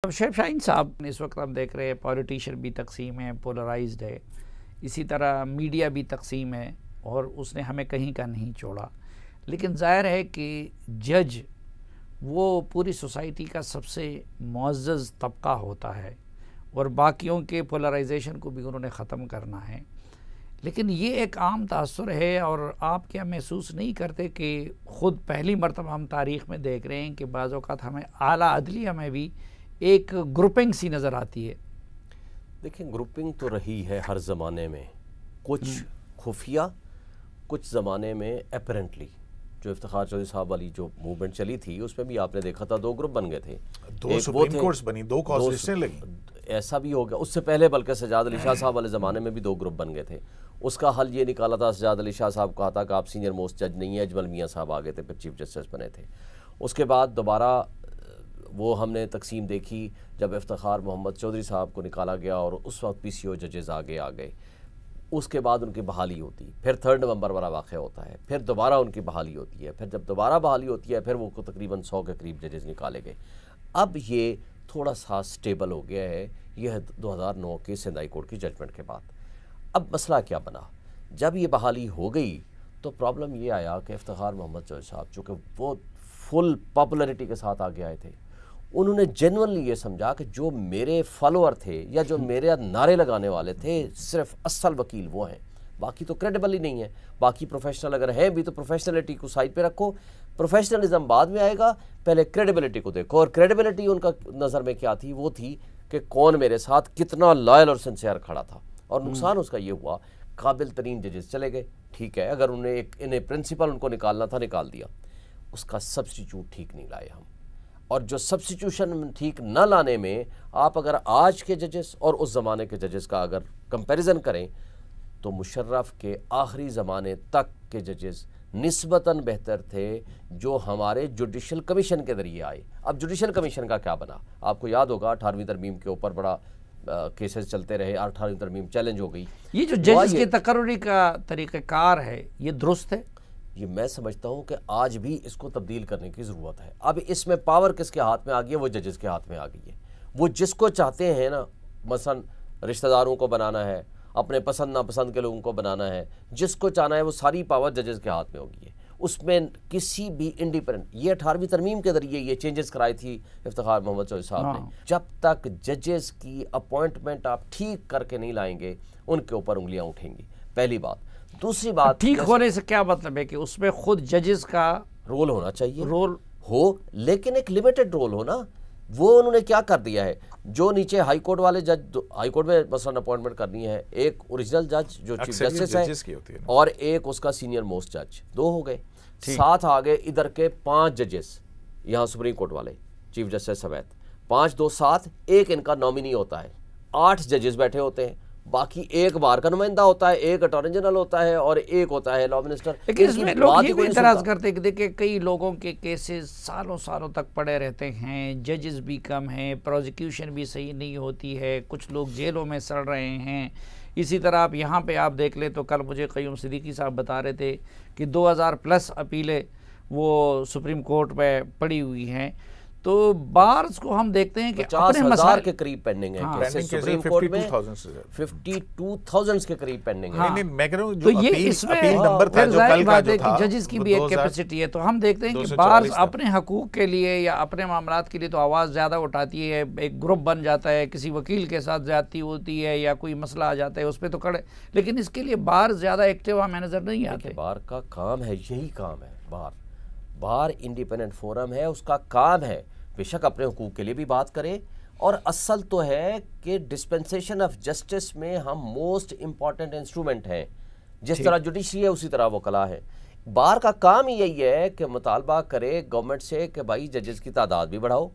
अब शेख शाहीन साहब इस वक्त हम देख रहे हैं पॉलिटिशियन भी तकसीम है, पोलराइज्ड है, इसी तरह मीडिया भी तकसीम है और उसने हमें कहीं का नहीं छोड़ा। लेकिन ज़ाहिर है कि जज वो पूरी सोसाइटी का सबसे मुअज़्ज़ज़ तबका होता है और बाकियों के पोलराइजेशन को भी उन्होंने ख़त्म करना है। लेकिन ये एक आम तासुर है और आप क्या महसूस नहीं करते कि ख़ुद पहली मरतबा हम तारीख़ में देख रहे हैं कि बाज़ औक़ात हमें आला अदलिया में भी एक ग्रुपिंग सी नज़र आती है। देखिए, ग्रुपिंग तो रही है हर ज़माने में, कुछ खुफिया, कुछ ज़माने में एपरेंटली। जो इफ्तिखार चौधरी साहब वाली जो मूवमेंट चली थी उसमें भी आपने देखा था दो ग्रुप बन गए थे, दो सुप्रीम कोर्ट्स बनी, दो कॉन्स्टिट्यूशन लगी। ऐसा भी हो गया। उससे पहले बल्कि सजाद अली शाह साहब वाले ज़माने में भी दो ग्रुप बन गए थे। उसका हल ये निकाला था, सजाद अली शाह साहब कहा था कि आप सीनियर मोस्ट जज नहीं है, अजमल मियाँ साहब आ गए थे, फिर चीफ जस्टिस बने थे। उसके बाद दोबारा वो हमने तकसीम देखी जब इफ्तिखार मोहम्मद चौधरी साहब को निकाला गया और उस वक्त PCO जजेस आगे आ गए। उसके बाद उनकी बहाली होती, फिर 3 नवंबर वाला वाक़या होता है, फिर दोबारा उनकी बहाली होती है, फिर जब दोबारा बहाली होती है फिर वो तकरीबन 100 के करीब जजेस निकाले गए। अब ये थोड़ा सा स्टेबल हो गया है, यह 2009 के सिंध हाई कोर्ट की जजमेंट के बाद। अब मसला क्या बना, जब ये बहाली हो गई तो प्रॉब्लम ये आया कि इफ्तिखार मोहम्मद चौधरी साहब चूँकि वो फुल पॉपुलरिटी के साथ आगे आए थे, उन्होंने जेन्युइनली ये समझा कि जो मेरे फॉलोअर थे या जो मेरे नारे लगाने वाले थे सिर्फ असल वकील वो हैं, बाकी तो क्रेडिबल ही नहीं है। बाकी प्रोफेशनल अगर हैं भी तो प्रोफेशनलिटी को साइड पे रखो, प्रोफेशनलिज्म बाद में आएगा, पहले क्रेडिबिलिटी को देखो। और क्रेडिबिलिटी उनका नज़र में क्या थी, वो थी कि कौन मेरे साथ कितना लॉयल और सिंसियर खड़ा था। और नुकसान उसका ये हुआ, काबिल तरीन जजेस चले गए। ठीक है, अगर उन्हें इन्हें प्रिंसिपल उनको निकालना था निकाल दिया, उसका सब्स्टिट्यूट ठीक नहीं लाए हम। और जो सब्स्टिट्यूशन ठीक न लाने में आप अगर आज के जजेस और उस ज़माने के जजेस का अगर कंपैरिजन करें तो मुशर्रफ के आखिरी ज़माने तक के जजेस निस्बतन बेहतर थे जो हमारे जुडिशल कमीशन के ज़रिए आए। अब जुडिशल कमीशन का क्या बना, आपको याद होगा 18वीं तरमीम के ऊपर बड़ा केसेस चलते रहे, 18वीं तरमीम चैलेंज हो गई। ये जो जजेस के तकर्री का तरीक़ाकार है ये दुरुस्त है? ये मैं समझता हूँ कि आज भी इसको तब्दील करने की ज़रूरत है। अब इसमें पावर किसके हाथ में आ गई है, वो जजेस के हाथ में आ गई है। वो जिसको चाहते हैं ना, मसलन रिश्तेदारों को बनाना है, अपने पसंद नापसंद के लोगों को बनाना है, जिसको चाहना है वो सारी पावर जजेस के हाथ में होगी है। उसमें किसी भी इंडिपेंडेंट, ये 18वीं तरमीम के ज़रिए ये चेंजेस कराई थी इफ्तिखार मोहम्मद चौधरी साहब ने। जब तक जजेस की अपॉइंटमेंट आप ठीक करके नहीं लाएंगे उनके ऊपर उंगलियाँ उठेंगी, पहली बात। दूसरी बात, ठीक होने से क्या मतलब है कि उसमें खुद जजेस का रोल होना चाहिए, रोल हो लेकिन एक लिमिटेड रोल हो ना। वो उन्होंने क्या कर दिया है, जो नीचे हाई कोर्ट वाले जज, हाई कोर्ट में मसलन अपॉइंटमेंट करनी है, एक ओरिजिनल जज जो चीफ जस्टिस है और एक उसका सीनियर मोस्ट जज, 2 हो गए। साथ आ गए इधर के 5 जजेस, यहाँ सुप्रीम कोर्ट वाले चीफ जस्टिस समेत 5, 2, 7, एक इनका नॉमिनी होता है। 8 जजेस बैठे होते हैं, बाकी एक बार का नुमाइंदा होता है, एक अटॉर्नी जनरल होता है और एक होता है लॉ मिनिस्टर। लेकिन इसमें लोग ये भी इतराज़ करते हैं कि देखिए कई लोगों के केसेस सालों सालों तक पड़े रहते हैं, जजेस भी कम हैं, प्रोसिक्यूशन भी सही नहीं होती है, कुछ लोग जेलों में सड़ रहे हैं। इसी तरह आप यहाँ पे आप देख लें तो कल मुझे क़य्यूम सिद्दीकी साहब बता रहे थे कि 2000+ अपीलें वो सुप्रीम कोर्ट में पड़ी हुई हैं। तो बार्स को हम देखते हैं कि 50,000 के करीब पेंडिंग है केसेस सुप्रीम कोर्ट में, 52,000 के करीब पेंडिंग है। नहीं, मैं कह रहा हूं तो ये इसमें नंबर था जो कल का जो था, जजेस की भी एक कैपेसिटी है। तो हम देखते हैं कि बार्स अपने हकूक के लिए या अपने मामलात के लिए तो आवाज़ ज़्यादा उठाती है, एक ग्रुप बन जाता है, किसी वकील के साथ ज़्यादती होती है या कोई मसला आ जाता है उस पर तो खड़े, लेकिन इसके लिए बार ज़्यादा एक्टिव हमें नज़र नहीं आते। बार का काम है, यही काम है। बार इंडिपेंडेंट फोरम है, उसका काम है बेशक अपने हुकूक के लिए भी बात करे। और असल तो है कि डिस्पेंसेशन ऑफ जस्टिस में हम मोस्ट इंपॉर्टेंट इंस्ट्रूमेंट हैं। जिस तरह जुडिशरी है उसी तरह वो कला है। बार का काम ही यही है कि मुतालबा करे गवर्नमेंट से कि भाई जजेस की तादाद भी बढ़ाओ,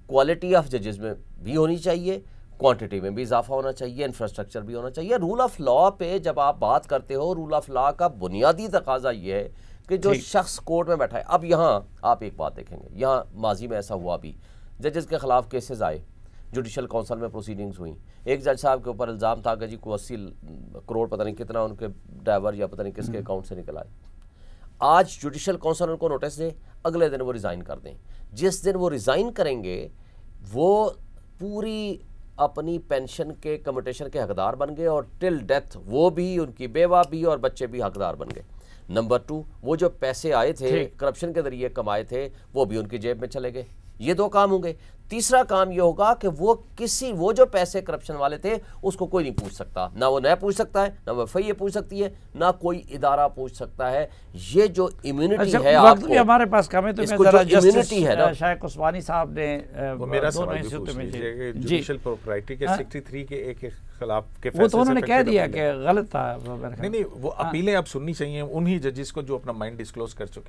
क्वालिटी ऑफ जजेस में भी होनी चाहिए, क्वांटिटी में भी इजाफा होना चाहिए, इंफ्रास्ट्रक्चर भी होना चाहिए। रूल ऑफ लॉ पे जब आप बात करते हो, रूल ऑफ लॉ का बुनियादी तकाजा ये है कि जो शख्स कोर्ट में बैठा है, अब यहाँ आप एक बात देखेंगे, यहाँ माजी में ऐसा हुआ भी, जजेस के खिलाफ केसेस आए, जुडिशल काउंसिल में प्रोसीडिंग्स हुई, एक जज साहब के ऊपर इल्ज़ाम था कि जी को 80 करोड़ पता नहीं कितना उनके ड्राइवर या पता नहीं किसके अकाउंट से निकल आए। आज जुडिशल काउंसिल उनको नोटिस दे, अगले दिन वो रिज़ाइन कर दें। जिस दिन वो रिज़ाइन करेंगे वो पूरी अपनी पेंशन के कम्यूटेशन के हकदार बन गए और टिल डेथ वो भी, उनकी बेवा भी और बच्चे भी हकदार बन गए। नंबर 2, वो जो पैसे आए थे करप्शन के जरिए कमाए थे वो भी उनकी जेब में चले गए। ये 2 काम होंगे। तीसरा काम ये होगा कि वो जो पैसे करप्शन वाले थे उसको कोई नहीं पूछ सकता, ना वो नया पूछ सकता है, ना वो FIA पूछ सकती है, ना कोई इदारा पूछ सकता है। ये जो इम्यूनिटी है आपको, हमारे पास कम है तो इसको जो इम्यूनिटी है ना, शायद उस्मानी साहब ने वो मेरा सवाल भी पूछ लीजिए कि जुडिशियल प्रोप्राइटी के 63 के एक खिलाफ के वो तो उन्होंने कह दिया कि गलत था। नहीं, वो अपीलें अब सुननी चाहिए उन्हीं जजेस को जो अपना माइंड डिस्क्लोज कर चुके हैं।